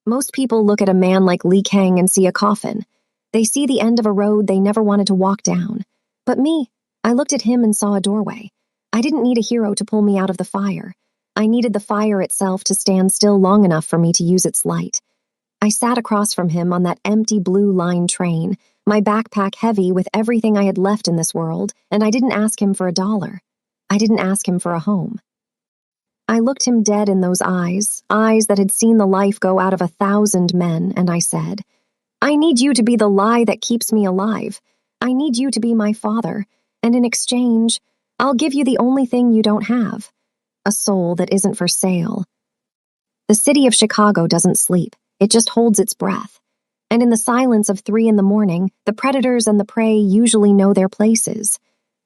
Most people look at a man like Li Kang and see a coffin. They see the end of a road they never wanted to walk down. But me, I looked at him and saw a doorway. I didn't need a hero to pull me out of the fire. I needed the fire itself to stand still long enough for me to use its light. I sat across from him on that empty blue line train, my backpack heavy with everything I had left in this world, and I didn't ask him for $1. I didn't ask him for a home. I looked him dead in those eyes that had seen the life go out of 1,000 men, and I said, I need you to be the lie that keeps me alive. I need you to be my father, and in exchange, I'll give you the only thing you don't have, a soul that isn't for sale. The city of Chicago doesn't sleep. It just holds its breath. And in the silence of 3 a.m, the predators and the prey usually know their places.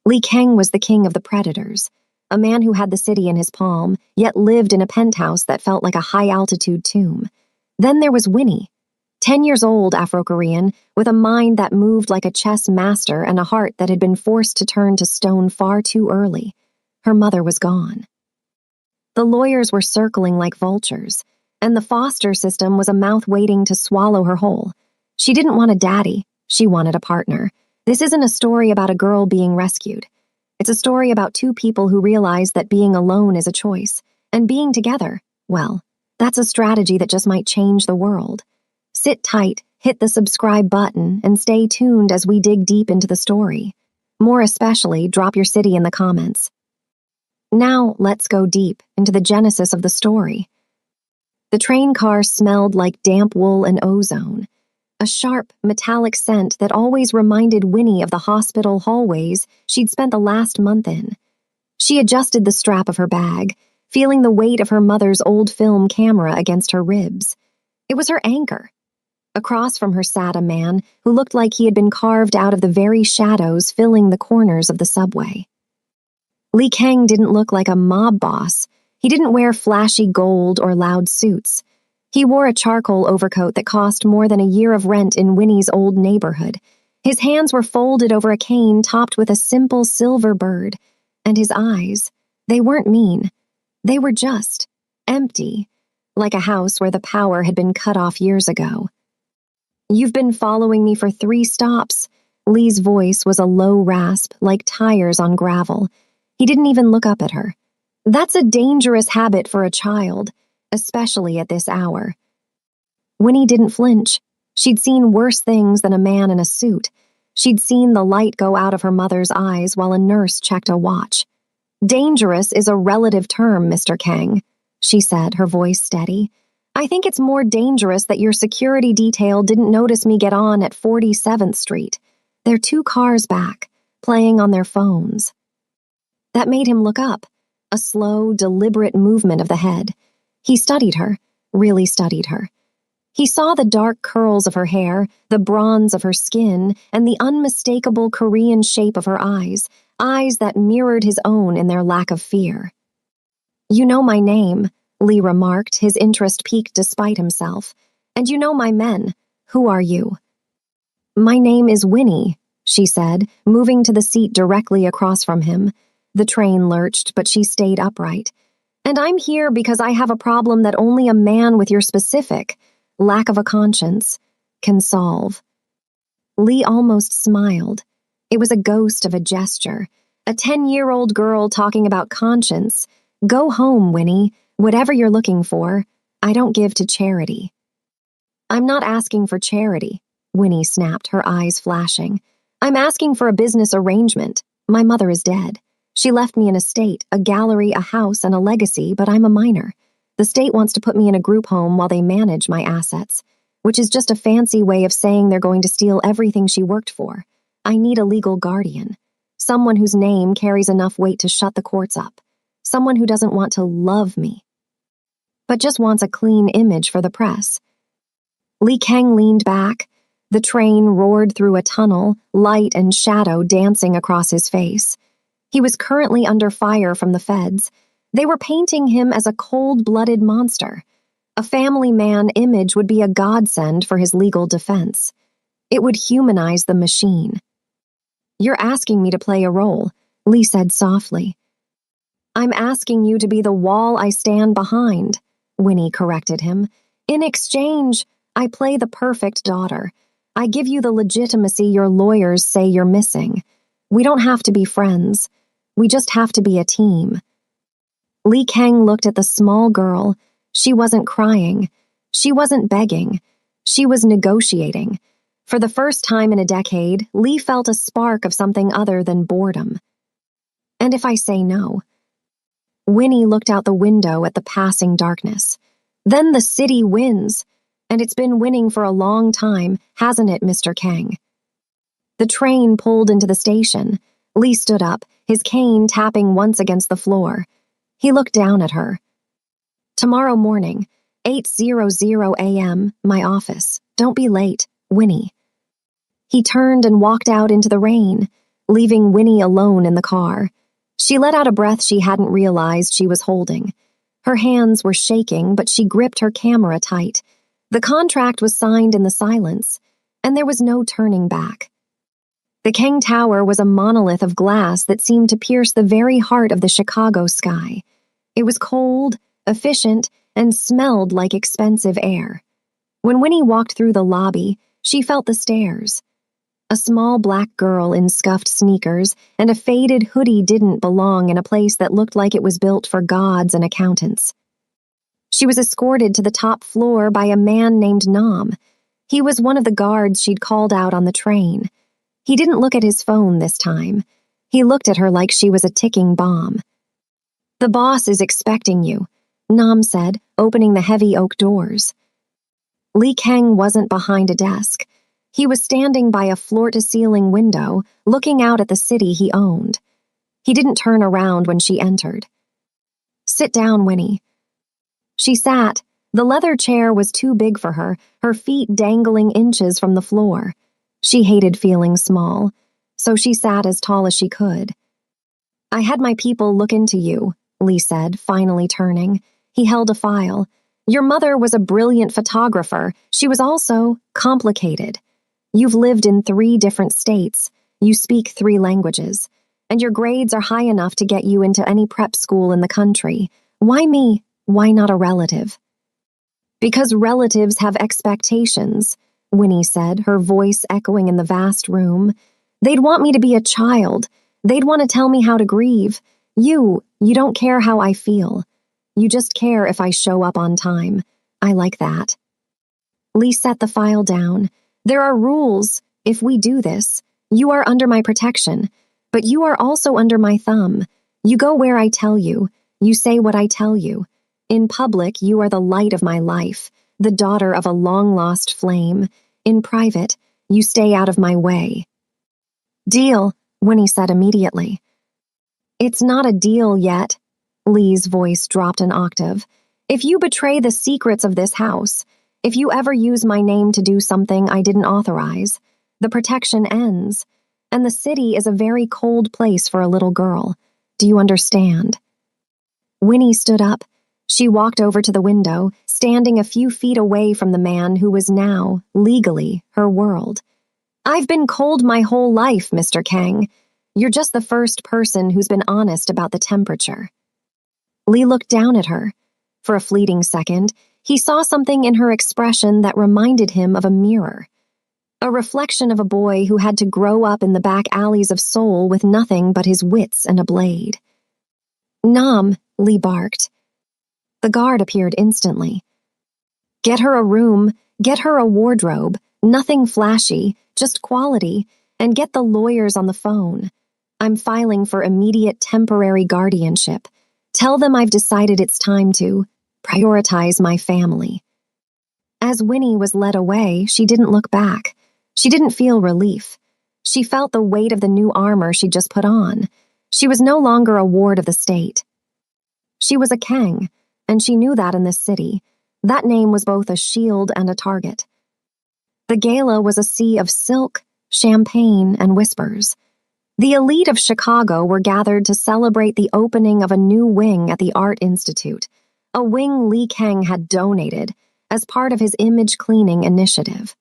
Li Kang was the king of the predators, a man who had the city in his palm, yet lived in a penthouse that felt like a high-altitude tomb. Then there was Winnie, 10 years old Afro-Korean, with a mind that moved like a chess master and a heart that had been forced to turn to stone far too early. Her mother was gone. The lawyers were circling like vultures, and the foster system was a mouth waiting to swallow her whole. She didn't want a daddy, she wanted a partner. This isn't a story about a girl being rescued. It's a story about 2 people who realize that being alone is a choice, and being together, well, that's a strategy that just might change the world. Sit tight, hit the subscribe button, and stay tuned as we dig deep into the story. More especially, drop your city in the comments. Now, let's go deep into the genesis of the story. The train car smelled like damp wool and ozone, a sharp, metallic scent that always reminded Winnie of the hospital hallways she'd spent the last month in. She adjusted the strap of her bag, feeling the weight of her mother's old film camera against her ribs. It was her anchor. Across from her sat a man who looked like he had been carved out of the very shadows filling the corners of the subway. Li Kang didn't look like a mob boss. He didn't wear flashy gold or loud suits. He wore a charcoal overcoat that cost more than a year of rent in Winnie's old neighborhood. His hands were folded over a cane topped with a simple silver bird, and his eyes, they weren't mean. They were just empty, like a house where the power had been cut off years ago. You've been following me for 3 stops. Lee's voice was a low rasp, like tires on gravel. He didn't even look up at her. That's a dangerous habit for a child, especially at this hour. Winnie didn't flinch. She'd seen worse things than a man in a suit. She'd seen the light go out of her mother's eyes while a nurse checked a watch. Dangerous is a relative term, Mr. Kang, she said, her voice steady. I think it's more dangerous that your security detail didn't notice me get on at 47th Street. They're 2 cars back, playing on their phones. That made him look up, a slow, deliberate movement of the head. He studied her, really studied her. He saw the dark curls of her hair, the bronze of her skin, and the unmistakable Korean shape of her eyes that mirrored his own in their lack of fear. You know my name, Lee remarked, his interest piqued despite himself. And you know my men. Who are you? My name is Winnie, she said, moving to the seat directly across from him. The train lurched, but she stayed upright. And I'm here because I have a problem that only a man with your specific lack of a conscience can solve. Lee almost smiled. It was a ghost of a gesture. A 10-year-old girl talking about conscience. Go home, Winnie. Whatever you're looking for, I don't give to charity. I'm not asking for charity, Winnie snapped, her eyes flashing. I'm asking for a business arrangement. My mother is dead. She left me an estate, a gallery, a house, and a legacy, but I'm a minor. The state wants to put me in a group home while they manage my assets, which is just a fancy way of saying they're going to steal everything she worked for. I need a legal guardian, someone whose name carries enough weight to shut the courts up, someone who doesn't want to love me, but just wants a clean image for the press. Li Kang leaned back. The train roared through a tunnel, light and shadow dancing across his face. He was currently under fire from the feds. They were painting him as a cold-blooded monster. A family man image would be a godsend for his legal defense. It would humanize the machine. You're asking me to play a role, Lee said softly. I'm asking you to be the wall I stand behind, Winnie corrected him. In exchange, I play the perfect daughter. I give you the legitimacy your lawyers say you're missing. We don't have to be friends. We just have to be a team." Li Kang looked at the small girl. She wasn't crying. She wasn't begging. She was negotiating. For the first time in a decade, Li felt a spark of something other than boredom. "And if I say no?" Winnie looked out the window at the passing darkness. "Then the city wins. And it's been winning for a long time, hasn't it, Mr. Kang?" The train pulled into the station. Lee stood up, his cane tapping once against the floor. He looked down at her. "Tomorrow morning, 8:00 a.m., my office. Don't be late, Winnie." He turned and walked out into the rain, leaving Winnie alone in the car. She let out a breath she hadn't realized she was holding. Her hands were shaking, but she gripped her camera tight. The contract was signed in the silence, and there was no turning back. The Kang Tower was a monolith of glass that seemed to pierce the very heart of the Chicago sky. It was cold, efficient, and smelled like expensive air. When Winnie walked through the lobby, she felt the stares. A small black girl in scuffed sneakers and a faded hoodie didn't belong in a place that looked like it was built for gods and accountants. She was escorted to the top floor by a man named Nam. He was one of the guards she'd called out on the train. He didn't look at his phone this time. He looked at her like she was a ticking bomb. "The boss is expecting you," Nam said, opening the heavy oak doors. Li Kang wasn't behind a desk. He was standing by a floor-to-ceiling window, looking out at the city he owned. He didn't turn around when she entered. "Sit down, Winnie." She sat. The leather chair was too big for her, her feet dangling inches from the floor. She hated feeling small, so she sat as tall as she could. "I had my people look into you," Lee said, finally turning. He held a file. "Your mother was a brilliant photographer. She was also complicated. You've lived in 3 different states. You speak 3 languages. And your grades are high enough to get you into any prep school in the country. Why me? Why not a relative?" "Because relatives have expectations," Winnie said, her voice echoing in the vast room. "They'd want me to be a child. They'd want to tell me how to grieve. You don't care how I feel. You just care if I show up on time. I like that." Lee set the file down. "There are rules. If we do this, you are under my protection, but you are also under my thumb. You go where I tell you. You say what I tell you. In public, you are the light of my life, the daughter of a long-lost flame. In private, you stay out of my way." "Deal," Winnie said immediately. "It's not a deal yet." Lee's voice dropped an octave. "If you betray the secrets of this house, if you ever use my name to do something I didn't authorize, the protection ends, and the city is a very cold place for a little girl. Do you understand?" Winnie stood up. She walked over to the window, standing a few feet away from the man who was now, legally, her world. "I've been cold my whole life, Mr. Kang. You're just the first person who's been honest about the temperature." Lee looked down at her. For a fleeting second, he saw something in her expression that reminded him of a mirror. A reflection of a boy who had to grow up in the back alleys of Seoul with nothing but his wits and a blade. "Nam," Lee barked. The guard appeared instantly. "Get her a room, get her a wardrobe, nothing flashy, just quality, and get the lawyers on the phone. I'm filing for immediate temporary guardianship. Tell them I've decided it's time to prioritize my family." As Winnie was led away, she didn't look back. She didn't feel relief. She felt the weight of the new armor she'd just put on. She was no longer a ward of the state. She was a Kang, and she knew that in this city. That name was both a shield and a target. The gala was a sea of silk, champagne, and whispers. The elite of Chicago were gathered to celebrate the opening of a new wing at the Art Institute, a wing Li Kang had donated as part of his image cleaning initiative.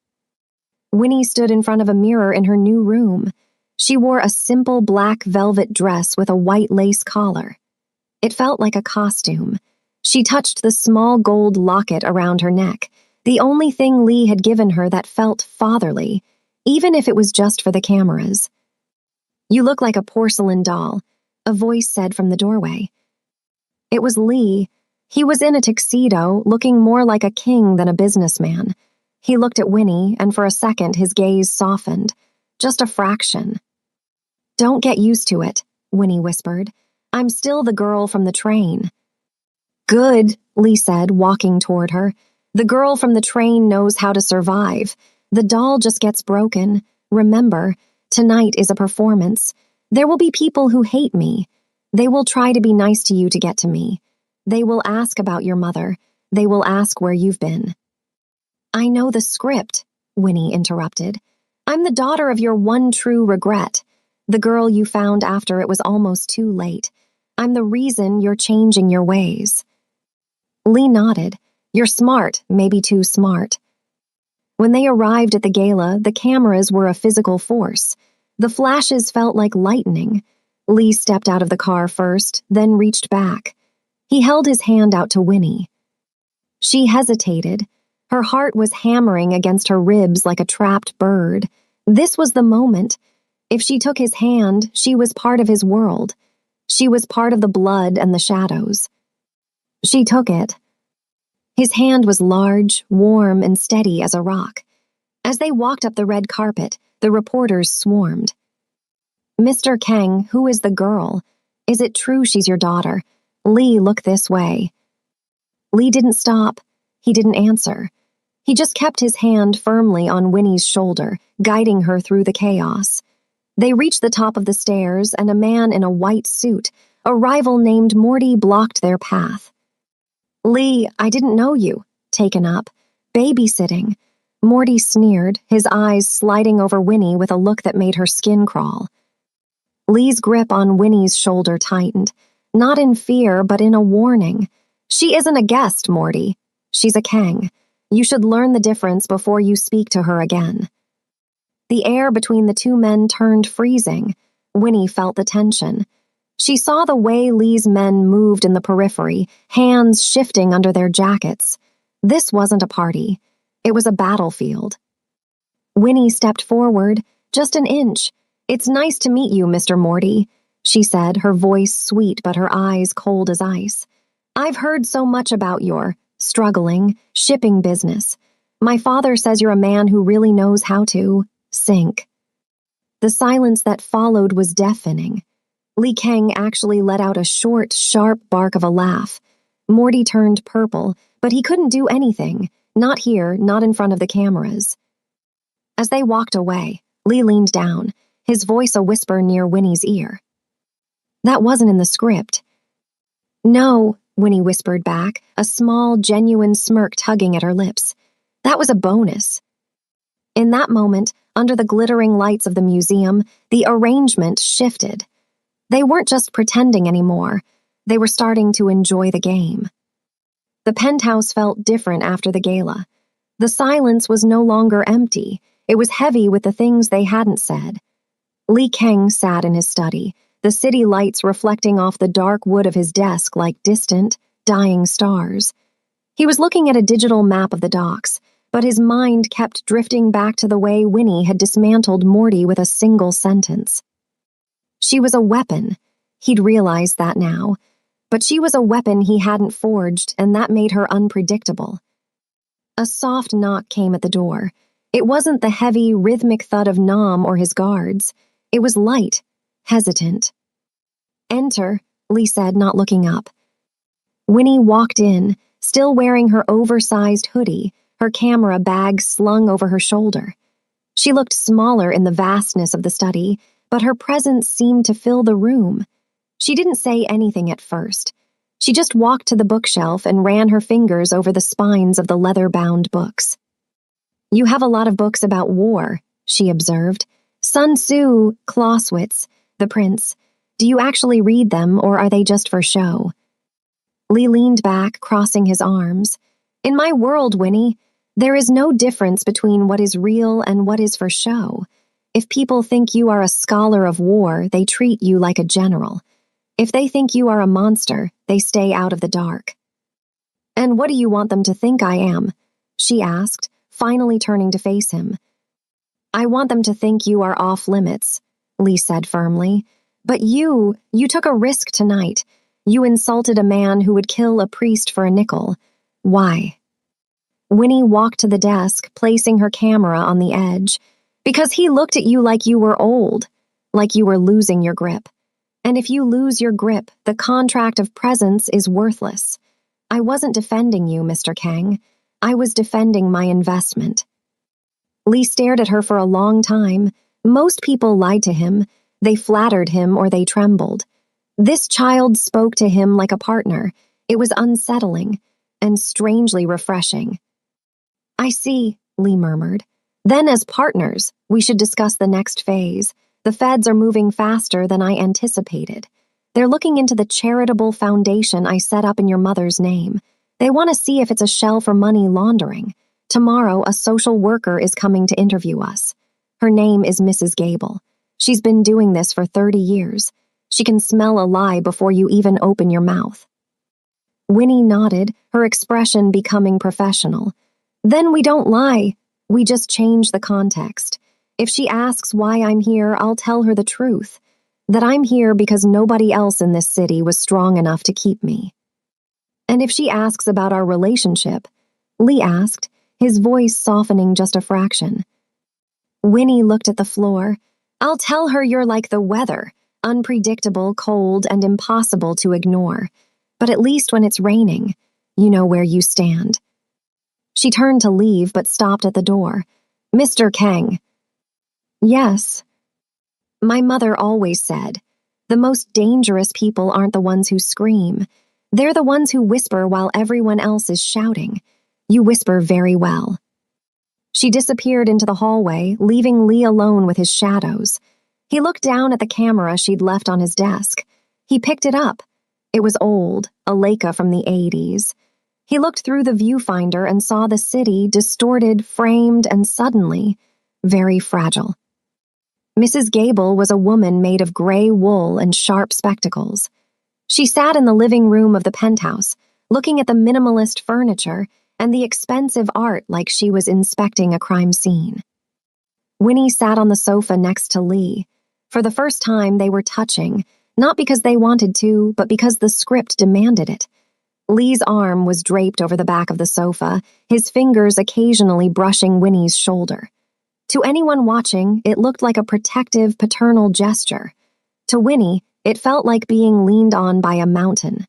Winnie stood in front of a mirror in her new room. She wore a simple black velvet dress with a white lace collar. It felt like a costume. She touched the small gold locket around her neck, the only thing Lee had given her that felt fatherly, even if it was just for the cameras. "You look like a porcelain doll," a voice said from the doorway. It was Lee. He was in a tuxedo, looking more like a king than a businessman. He looked at Winnie, and for a second his gaze softened. Just a fraction. "Don't get used to it," Winnie whispered. "I'm still the girl from the train." "Good," Lee said, walking toward her. "The girl from the train knows how to survive. The doll just gets broken. Remember, tonight is a performance. There will be people who hate me. They will try to be nice to you to get to me. They will ask about your mother. They will ask where you've been." "I know the script," Winnie interrupted. "I'm the daughter of your one true regret, the girl you found after it was almost too late. I'm the reason you're changing your ways." Lee nodded. "You're smart, maybe too smart." When they arrived at the gala, the cameras were a physical force. The flashes felt like lightning. Lee stepped out of the car first, then reached back. He held his hand out to Winnie. She hesitated. Her heart was hammering against her ribs like a trapped bird. This was the moment. If she took his hand, she was part of his world. She was part of the blood and the shadows. She took it. His hand was large, warm, and steady as a rock. As they walked up the red carpet, the reporters swarmed. "Mr. Kang, who is the girl? Is it true she's your daughter? Lee, look this way." Lee didn't stop. He didn't answer. He just kept his hand firmly on Winnie's shoulder, guiding her through the chaos. They reached the top of the stairs, and a man in a white suit, a rival named Morty, blocked their path. "Lee, I didn't know you." Taken up. "Babysitting." Morty sneered, his eyes sliding over Winnie with a look that made her skin crawl. Lee's grip on Winnie's shoulder tightened, not in fear, but in a warning. "She isn't a guest, Morty. She's a Kang. You should learn the difference before you speak to her again." The air between the two men turned freezing. Winnie felt the tension. She saw the way Lee's men moved in the periphery, hands shifting under their jackets. This wasn't a party. It was a battlefield. Winnie stepped forward, just an inch. "It's nice to meet you, Mr. Morty," she said, her voice sweet but her eyes cold as ice. "I've heard so much about your struggling, shipping business. My father says you're a man who really knows how to sink." The silence that followed was deafening. Lee Kang actually let out a short, sharp bark of a laugh. Morty turned purple, but he couldn't do anything. Not here, not in front of the cameras. As they walked away, Lee leaned down, his voice a whisper near Winnie's ear. "That wasn't in the script." "No," Winnie whispered back, a small, genuine smirk tugging at her lips. "That was a bonus." In that moment, under the glittering lights of the museum, the arrangement shifted. They weren't just pretending anymore. They were starting to enjoy the game. The penthouse felt different after the gala. The silence was no longer empty. It was heavy with the things they hadn't said. Lee Kang sat in his study, the city lights reflecting off the dark wood of his desk like distant, dying stars. He was looking at a digital map of the docks, but his mind kept drifting back to the way Winnie had dismantled Morty with a single sentence. She was a weapon. He'd realized that now. But she was a weapon he hadn't forged, and that made her unpredictable. A soft knock came at the door. It wasn't the heavy, rhythmic thud of Nam or his guards. It was light, hesitant. "Enter," Lee said, not looking up. Winnie walked in, still wearing her oversized hoodie, her camera bag slung over her shoulder. She looked smaller in the vastness of the study, but her presence seemed to fill the room. She didn't say anything at first. She just walked to the bookshelf and ran her fingers over the spines of the leather-bound books. "You have a lot of books about war," she observed. "Sun Tzu, Clausewitz, The Prince. Do you actually read them, or are they just for show?" Lee leaned back, crossing his arms. "In my world, Winnie, there is no difference between what is real and what is for show. If people think you are a scholar of war, they treat you like a general. If they think you are a monster, they stay out of the dark." And what do you want them to think I am? She asked, finally turning to face him. I want them to think you are off limits, Lee said firmly. But you took a risk tonight. You insulted a man who would kill a priest for a nickel. Why? Winnie walked to the desk, placing her camera on the edge. Because he looked at you like you were old, like you were losing your grip. And if you lose your grip, the contract of presence is worthless. I wasn't defending you, Mr. Kang. I was defending my investment. Lee stared at her for a long time. Most people lied to him. They flattered him or they trembled. This child spoke to him like a partner. It was unsettling and strangely refreshing. I see, Lee murmured. Then as partners, we should discuss the next phase. The feds are moving faster than I anticipated. They're looking into the charitable foundation I set up in your mother's name. They want to see if it's a shell for money laundering. Tomorrow, a social worker is coming to interview us. Her name is Mrs. Gable. She's been doing this for 30 years. She can smell a lie before you even open your mouth. Winnie nodded, her expression becoming professional. Then we don't lie. We just change the context. If she asks why I'm here, I'll tell her the truth. That I'm here because nobody else in this city was strong enough to keep me. And if she asks about our relationship, Lee asked, his voice softening just a fraction. Winnie looked at the floor. I'll tell her you're like the weather, unpredictable, cold, and impossible to ignore. But at least when it's raining, you know where you stand. She turned to leave but stopped at the door. Mr. Kang. Yes. My mother always said, the most dangerous people aren't the ones who scream. They're the ones who whisper while everyone else is shouting. You whisper very well. She disappeared into the hallway, leaving Lee alone with his shadows. He looked down at the camera she'd left on his desk. He picked it up. It was old, a Leica from the 80s. He looked through the viewfinder and saw the city distorted, framed, and suddenly very fragile. Mrs. Gable was a woman made of gray wool and sharp spectacles. She sat in the living room of the penthouse, looking at the minimalist furniture and the expensive art like she was inspecting a crime scene. Winnie sat on the sofa next to Lee. For the first time, they were touching, not because they wanted to, but because the script demanded it. Lee's arm was draped over the back of the sofa, his fingers occasionally brushing Winnie's shoulder. To anyone watching, it looked like a protective, paternal gesture. To Winnie, it felt like being leaned on by a mountain.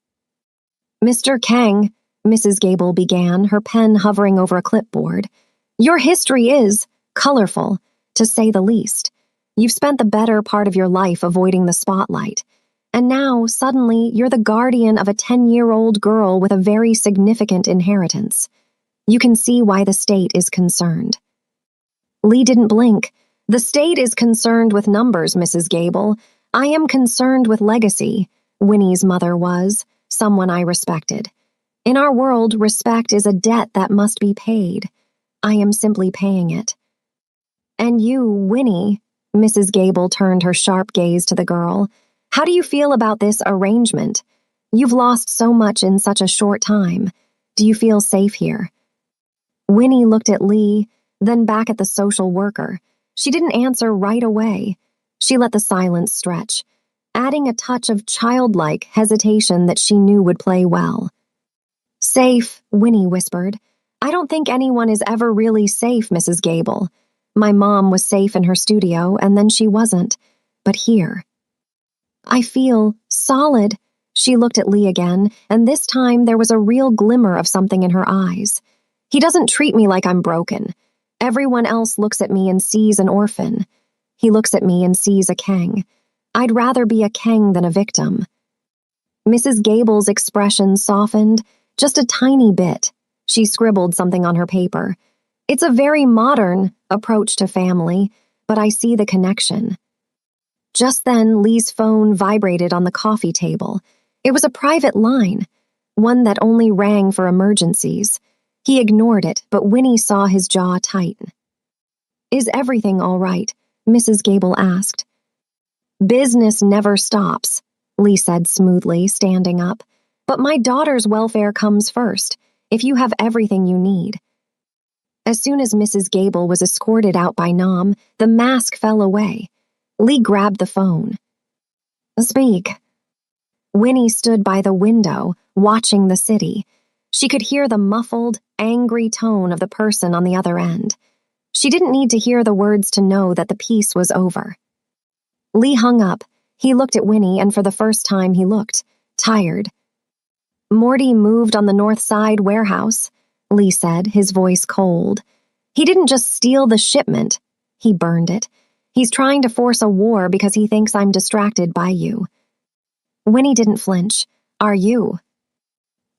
Mr. Kang, Mrs. Gable began, her pen hovering over a clipboard. Your history is colorful, to say the least. You've spent the better part of your life avoiding the spotlight. And now, suddenly, you're the guardian of a 10-year-old girl with a very significant inheritance. You can see why the state is concerned. Lee didn't blink. The state is concerned with numbers, Mrs. Gable. I am concerned with legacy. Winnie's mother was, someone I respected. In our world, respect is a debt that must be paid. I am simply paying it. And you, Winnie, Mrs. Gable turned her sharp gaze to the girl. How do you feel about this arrangement? You've lost so much in such a short time. Do you feel safe here? Winnie looked at Lee, then back at the social worker. She didn't answer right away. She let the silence stretch, adding a touch of childlike hesitation that she knew would play well. Safe, Winnie whispered. I don't think anyone is ever really safe, Mrs. Gable. My mom was safe in her studio, and then she wasn't. But here. I feel solid. She looked at Lee again, and this time there was a real glimmer of something in her eyes. He doesn't treat me like I'm broken. Everyone else looks at me and sees an orphan. He looks at me and sees a Kang. I'd rather be a Kang than a victim. Mrs. Gable's expression softened, just a tiny bit. She scribbled something on her paper. It's a very modern approach to family, but I see the connection. Just then, Lee's phone vibrated on the coffee table. It was a private line, one that only rang for emergencies. He ignored it, but Winnie saw his jaw tighten. Is everything all right? Mrs. Gable asked. Business never stops, Lee said smoothly, standing up. But my daughter's welfare comes first. if you have everything you need. As soon as Mrs. Gable was escorted out by Nam, the mask fell away. Lee grabbed the phone. Speak. Winnie stood by the window, watching the city. She could hear the muffled, angry tone of the person on the other end. She didn't need to hear the words to know that the piece was over. Lee hung up. He looked at Winnie, and for the first time he looked tired. Morty moved on the North Side warehouse, Lee said, his voice cold. He didn't just steal the shipment. He burned it. He's trying to force a war because he thinks I'm distracted by you. Winnie didn't flinch. Are you?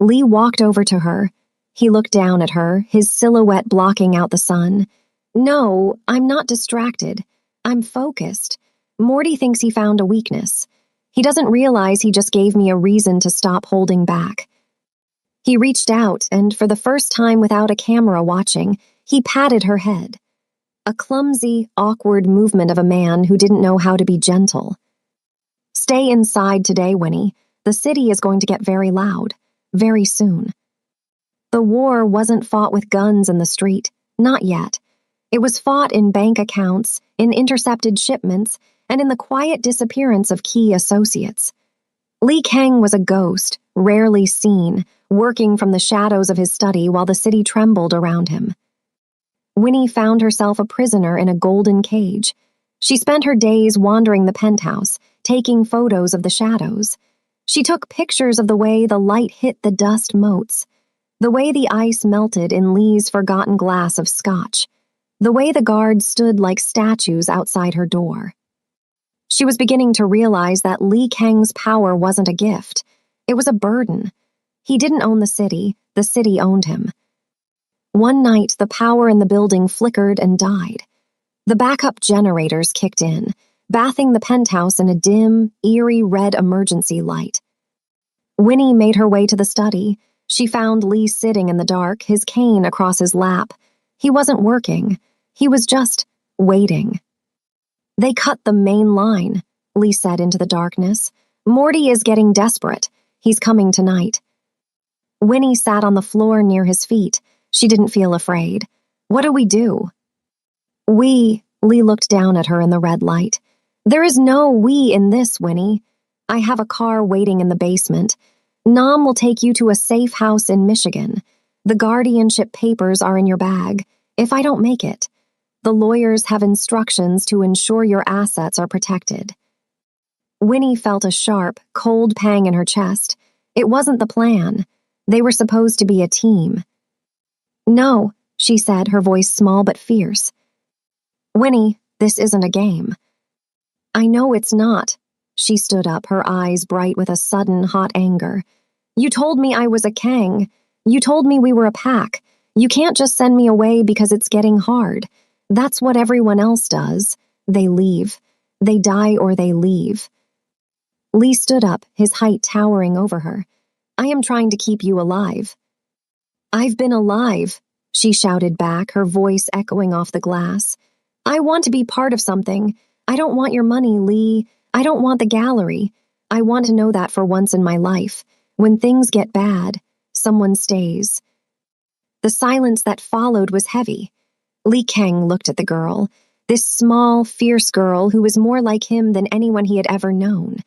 Lee walked over to her. He looked down at her, his silhouette blocking out the sun. No, I'm not distracted. I'm focused. Morty thinks he found a weakness. He doesn't realize he just gave me a reason to stop holding back. He reached out, and for the first time without a camera watching, he patted her head. A clumsy, awkward movement of a man who didn't know how to be gentle. Stay inside today, Winnie. The city is going to get very loud, very soon. The war wasn't fought with guns in the street, not yet. It was fought in bank accounts, in intercepted shipments, and in the quiet disappearance of key associates. Lee Kang was a ghost, rarely seen, working from the shadows of his study while the city trembled around him. Winnie found herself a prisoner in a golden cage. She spent her days wandering the penthouse, taking photos of the shadows. She took pictures of the way the light hit the dust motes, the way the ice melted in Lee's forgotten glass of scotch, the way the guards stood like statues outside her door. She was beginning to realize that Lee Kang's power wasn't a gift. It was a burden. He didn't own the city owned him. One night, the power in the building flickered and died. The backup generators kicked in, bathing the penthouse in a dim, eerie red emergency light. Winnie made her way to the study. She found Lee sitting in the dark, his cane across his lap. He wasn't working. He was just waiting. They cut the main line, Lee said into the darkness. Morty is getting desperate. He's coming tonight. Winnie sat on the floor near his feet. She didn't feel afraid. What do we do? Lee looked down at her in the red light. There is no we in this, Winnie. I have a car waiting in the basement. Nam will take you to a safe house in Michigan. The guardianship papers are in your bag, if I don't make it. The lawyers have instructions to ensure your assets are protected. Winnie felt a sharp, cold pang in her chest. It wasn't the plan. They were supposed to be a team. No, she said, her voice small but fierce. Winnie, this isn't a game. I know it's not. She stood up, her eyes bright with a sudden, hot anger. You told me I was a Kang. You told me we were a pack. You can't just send me away because it's getting hard. That's what everyone else does. They leave. They die or they leave. Lee stood up, his height towering over her. I am trying to keep you alive. I've been alive, she shouted back, her voice echoing off the glass. I want to be part of something. I don't want your money, Lee. I don't want the gallery. I want to know that for once in my life. When things get bad, someone stays. The silence that followed was heavy. Lee Kang looked at the girl, this small, fierce girl who was more like him than anyone he had ever known.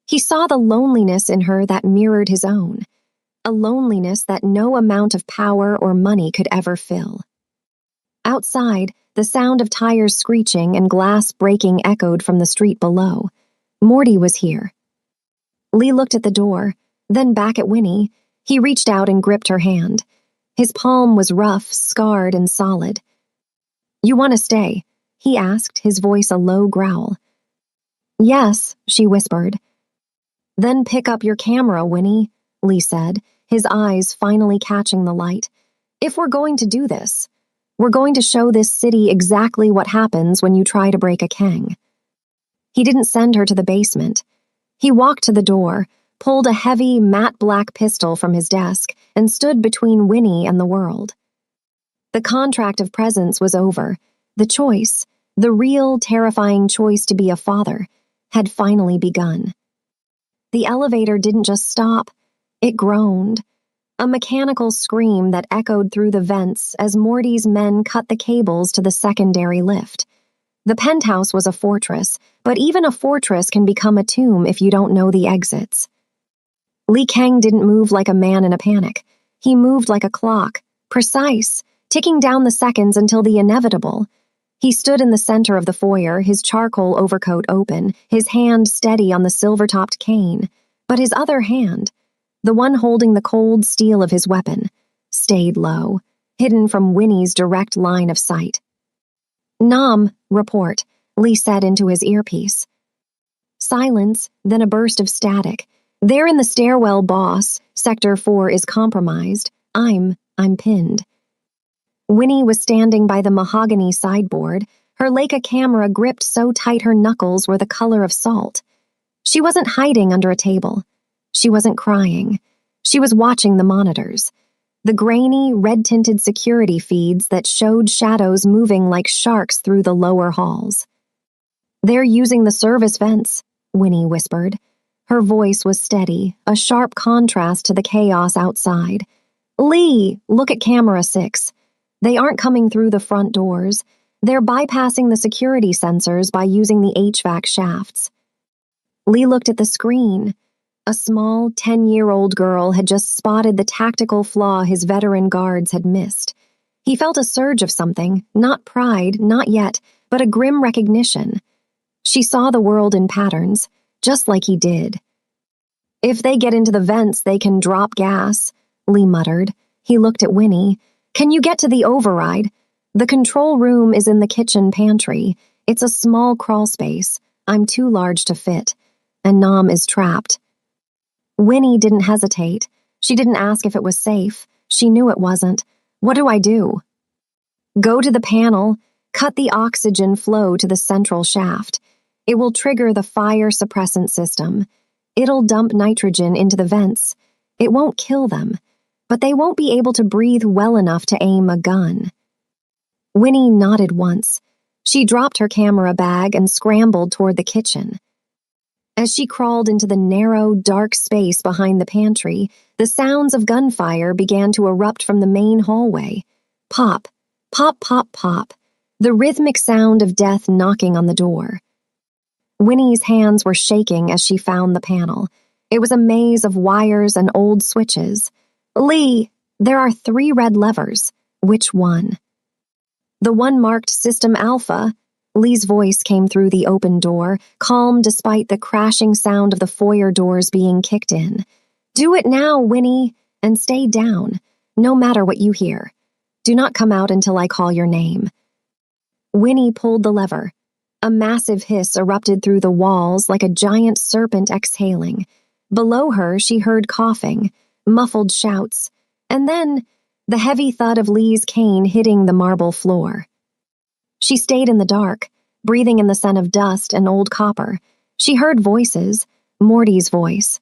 He saw the loneliness in her that mirrored his own, a loneliness that no amount of power or money could ever fill. Outside, the sound of tires screeching and glass breaking echoed from the street below. Morty was here. Lee looked at the door, then back at Winnie. He reached out and gripped her hand. His palm was rough, scarred, and solid. You want to stay? He asked, his voice a low growl. Yes, she whispered. Then pick up your camera, Winnie, Lee said, his eyes finally catching the light. If we're going to do this, we're going to show this city exactly what happens when you try to break a Kang. He didn't send her to the basement. He walked to the door, pulled a heavy, matte black pistol from his desk, and stood between Winnie and the world. The contract of presence was over. The choice, the real, terrifying choice to be a father, had finally begun. The elevator didn't just stop. It groaned. A mechanical scream that echoed through the vents as Morty's men cut the cables to the secondary lift. The penthouse was a fortress, but even a fortress can become a tomb if you don't know the exits. Li Kang didn't move like a man in a panic. He moved like a clock, precise, ticking down the seconds until the inevitable. He stood in the center of the foyer, his charcoal overcoat open, his hand steady on the silver-topped cane, but his other hand, the one holding the cold steel of his weapon, stayed low, hidden from Winnie's direct line of sight. "Nam, report," Lee said into his earpiece. Silence, then a burst of static. "They're in the stairwell, boss. Sector 4 is compromised. I'm pinned." Winnie was standing by the mahogany sideboard, her Leica camera gripped so tight her knuckles were the color of salt. She wasn't hiding under a table. She wasn't crying. She was watching the monitors. The grainy, red-tinted security feeds that showed shadows moving like sharks through the lower halls. "They're using the service vents," Winnie whispered. Her voice was steady, a sharp contrast to the chaos outside. "Lee, look at camera 6. They aren't coming through the front doors. They're bypassing the security sensors by using the HVAC shafts." Lee looked at the screen. A small, 10-year-old girl had just spotted the tactical flaw his veteran guards had missed. He felt a surge of something, not pride, not yet, but a grim recognition. She saw the world in patterns, just like he did. "If they get into the vents, they can drop gas," Lee muttered. He looked at Winnie. "Can you get to the override? The control room is in the kitchen pantry. It's a small crawl space. I'm too large to fit. And Nam is trapped." Winnie didn't hesitate. She didn't ask if it was safe. She knew it wasn't. "What do I do?" "Go to the panel. Cut the oxygen flow to the central shaft. It will trigger the fire suppressant system. It'll dump nitrogen into the vents. It won't kill them, but they won't be able to breathe well enough to aim a gun." Winnie nodded once. She dropped her camera bag and scrambled toward the kitchen. As she crawled into the narrow, dark space behind the pantry, the sounds of gunfire began to erupt from the main hallway. Pop, pop, pop, pop. The rhythmic sound of death knocking on the door. Winnie's hands were shaking as she found the panel. It was a maze of wires and old switches. "Lee, there are 3 red levers. Which one?" "The one marked System Alpha." Lee's voice came through the open door, calm despite the crashing sound of the foyer doors being kicked in. "Do it now, Winnie, and stay down, no matter what you hear. Do not come out until I call your name." Winnie pulled the lever. A massive hiss erupted through the walls like a giant serpent exhaling. Below her, she heard coughing, muffled shouts, and then the heavy thud of Lee's cane hitting the marble floor. She stayed in the dark, breathing in the scent of dust and old copper. She heard voices, Morty's voice.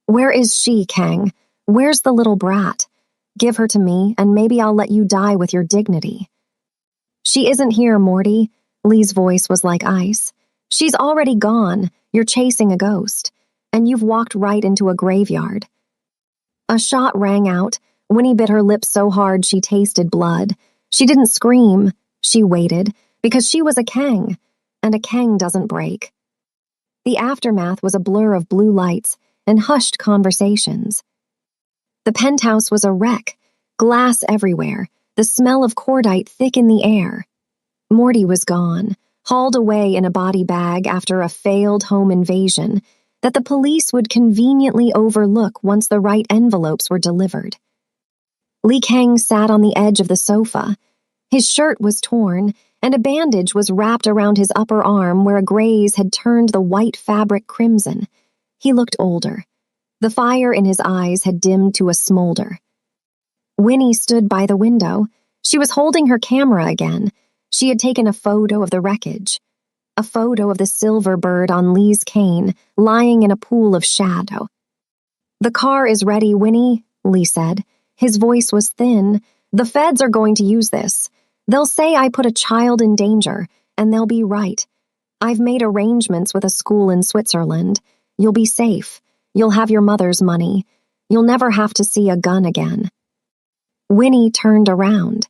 "Where is she, Kang? Where's the little brat? Give her to me, and maybe I'll let you die with your dignity." "She isn't here, Morty." Lee's voice was like ice. "She's already gone. You're chasing a ghost. And you've walked right into a graveyard." A shot rang out. Winnie bit her lip so hard she tasted blood. She didn't scream. She waited, because she was a Kang, and a Kang doesn't break. The aftermath was a blur of blue lights and hushed conversations. The penthouse was a wreck, glass everywhere, the smell of cordite thick in the air. Morty was gone, hauled away in a body bag after a failed home invasion that the police would conveniently overlook once the right envelopes were delivered. Li Kang sat on the edge of the sofa. His shirt was torn, and a bandage was wrapped around his upper arm where a graze had turned the white fabric crimson. He looked older. The fire in his eyes had dimmed to a smolder. Winnie stood by the window. She was holding her camera again. She had taken a photo of the wreckage. A photo of the silver bird on Lee's cane, lying in a pool of shadow. "The car is ready, Winnie," Lee said. His voice was thin. "The feds are going to use this. They'll say I put a child in danger, and they'll be right. I've made arrangements with a school in Switzerland. You'll be safe. You'll have your mother's money. You'll never have to see a gun again." Winnie turned around.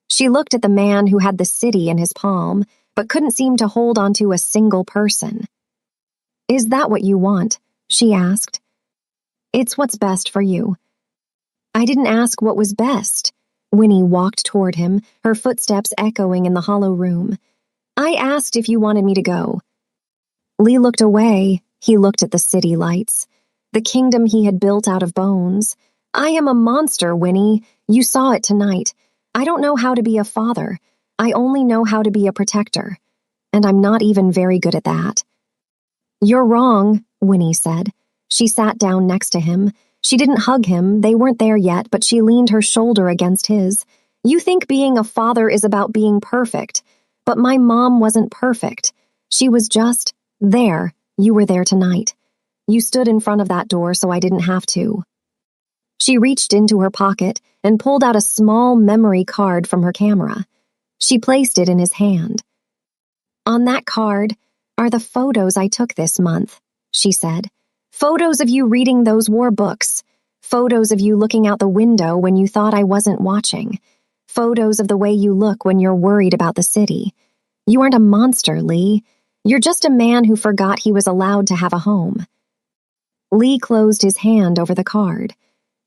She looked at the man who had the city in his palm, but couldn't seem to hold onto a single person. "Is that what you want?" she asked. "It's what's best for you." "I didn't ask what was best." Winnie walked toward him, her footsteps echoing in the hollow room. "I asked if you wanted me to go." Lee looked away. He looked at the city lights, the kingdom he had built out of bones. "I am a monster, Winnie. You saw it tonight. I don't know how to be a father. I only know how to be a protector. And I'm not even very good at that." "You're wrong," Winnie said. She sat down next to him. She didn't hug him, they weren't there yet, but she leaned her shoulder against his. "You think being a father is about being perfect, but my mom wasn't perfect. She was just there. You were there tonight. You stood in front of that door so I didn't have to." She reached into her pocket and pulled out a small memory card from her camera. She placed it in his hand. "On that card are the photos I took this month," she said. "Photos of you reading those war books. Photos of you looking out the window when you thought I wasn't watching. Photos of the way you look when you're worried about the city. You aren't a monster, Lee. You're just a man who forgot he was allowed to have a home." Lee closed his hand over the card.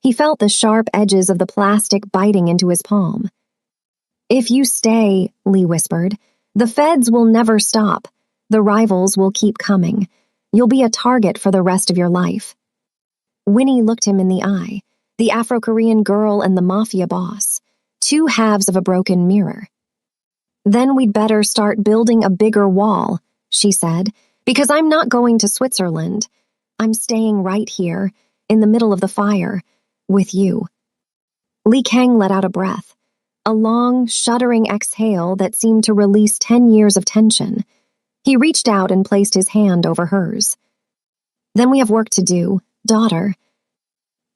He felt the sharp edges of the plastic biting into his palm. "If you stay," Lee whispered, "the feds will never stop. The rivals will keep coming. You'll be a target for the rest of your life." Winnie looked him in the eye, the Afro-Korean girl and the Mafia boss, two halves of a broken mirror. "Then we'd better start building a bigger wall," she said, "because I'm not going to Switzerland. I'm staying right here, in the middle of the fire, with you." Lee Kang let out a breath, a long, shuddering exhale that seemed to release 10 years of tension. He reached out and placed his hand over hers. "Then we have work to do, daughter."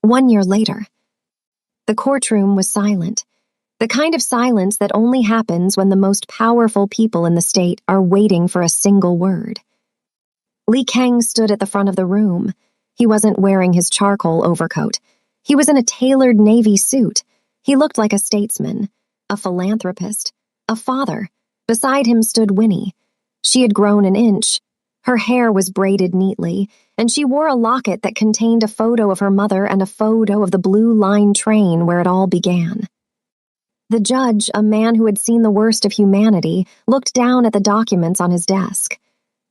1 year later. The courtroom was silent, the kind of silence that only happens when the most powerful people in the state are waiting for a single word. Lee Kang stood at the front of the room. He wasn't wearing his charcoal overcoat. He was in a tailored navy suit. He looked like a statesman, a philanthropist, a father. Beside him stood Winnie. She had grown an inch. Her hair was braided neatly, and she wore a locket that contained a photo of her mother and a photo of the Blue Line train where it all began. The judge, a man who had seen the worst of humanity, looked down at the documents on his desk.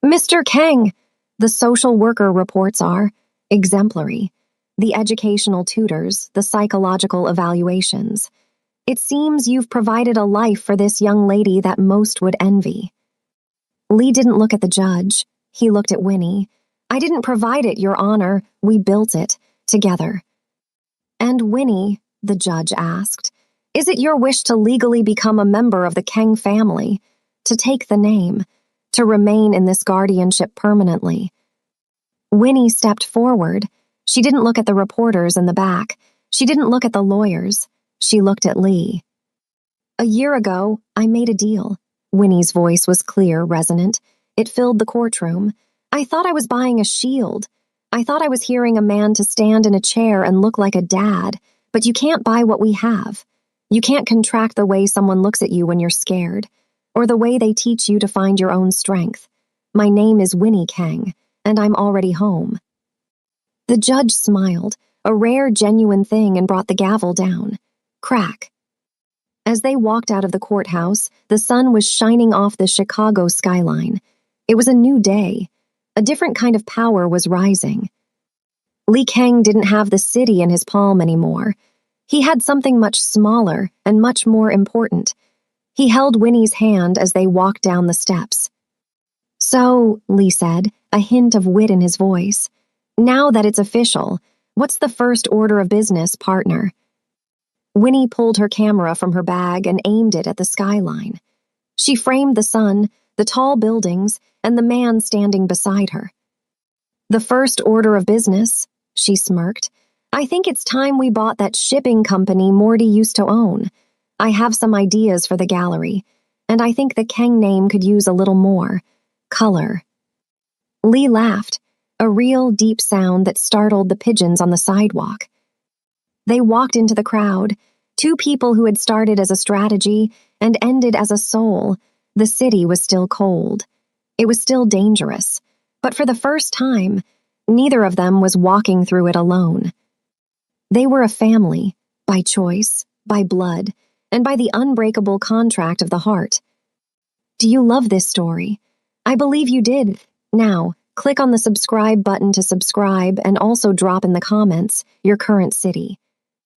"Mr. Kang, the social worker reports are exemplary. The educational tutors, the psychological evaluations. It seems you've provided a life for this young lady that most would envy." Lee didn't look at the judge. He looked at Winnie. "I didn't provide it, Your Honor. We built it, together." "And Winnie," the judge asked, "is it your wish to legally become a member of the Kang family, to take the name, to remain in this guardianship permanently?" Winnie stepped forward. She didn't look at the reporters in the back. She didn't look at the lawyers. She looked at Lee. "A year ago, I made a deal." Winnie's voice was clear, resonant. It filled the courtroom. "I thought I was buying a shield. I thought I was hearing a man to stand in a chair and look like a dad, but you can't buy what we have. You can't contract the way someone looks at you when you're scared, or the way they teach you to find your own strength. My name is Winnie Kang, and I'm already home." The judge smiled, a rare, genuine thing, and brought the gavel down. Crack. As they walked out of the courthouse, the sun was shining off the Chicago skyline. It was a new day. A different kind of power was rising. Lee Kang didn't have the city in his palm anymore. He had something much smaller and much more important. He held Winnie's hand as they walked down the steps. "So," Lee said, a hint of wit in his voice, "now that it's official, what's the first order of business, partner?" Winnie pulled her camera from her bag and aimed it at the skyline. She framed the sun, the tall buildings, and the man standing beside her. "The first order of business," she smirked. "I think it's time we bought that shipping company Morty used to own. I have some ideas for the gallery, and I think the Kang name could use a little more color." Lee laughed, a real deep sound that startled the pigeons on the sidewalk. They walked into the crowd, two people who had started as a strategy and ended as a soul. The city was still cold. It was still dangerous. But for the first time, neither of them was walking through it alone. They were a family, by choice, by blood, and by the unbreakable contract of the heart. Do you love this story? I believe you did. Now, click on the subscribe button to subscribe and also drop in the comments your current city.